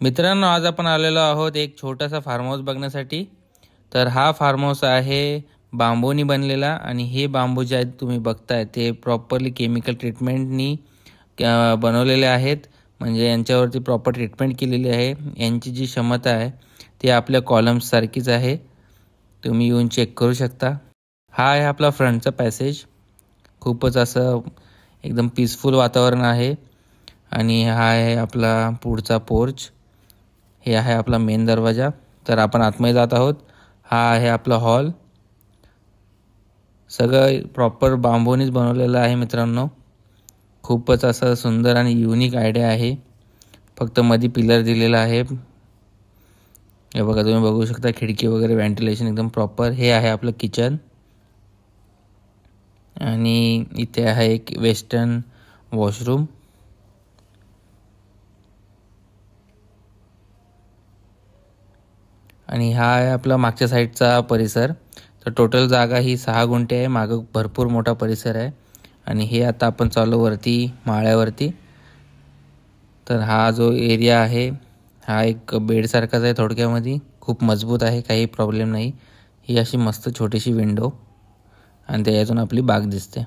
मित्रांनो, आज आपण आलेलो आहोत एक छोटासा फार्म हाऊस बघण्यासाठी. तर हा फार्म हाऊस आहे बांबूनी बनलेला आणि हे बांबू जे आहेत तुम्ही बघताय ते प्रॉपरली केमिकल ट्रीटमेंटनी बनवलेले आहेत. म्हणजे यांच्यावरती प्रॉपर ट्रीटमेंट केलेली आहे. यांची जी क्षमता आहे ती आपल्या कॉलम्ससारखीच आहे. तुम्ही येऊन चेक करू शकता. हा आहे आपला फ्रंटचा पॅसेज. खूपच असं एकदम पीसफुल वातावरण आहे. आणि हा आहे आपला पुढचा पोर्च. हे आहे आपला मेन दरवाजा. तर आपण आतमध्ये जात आहोत. हा आहे आपला हॉल. सगळं प्रॉपर बांबूनीच बनवलेलं आहे मित्रांनो. खूपच असं सुंदर आणि युनिक आयडिया आहे. फक्त मध्ये पिलर दिलेला आहे. हे बघा, तुम्ही बघू शकता खिडकी वगैरे व्हेंटिलेशन एकदम प्रॉपर. हे आहे आपलं किचन आणि इथे आहे एक वेस्टर्न वॉशरूम. आणि हा आहे आपला मागच्या साईडचा परिसर. तर टोटल जागा ही 6 गुंठे आहे. मागं भरपूर मोठा परिसर आहे. आणि हे आता आपण चालू वरती माळ्यावरती. तर हा जो एरिया आहे हा एक बेडसारखाच आहे थोडक्यामध्ये. खूप मजबूत आहे, काही प्रॉब्लेम नाही. ही अशी मस्त छोटीशी विंडो आणि त्याच्यातून आपली बाग दिसते.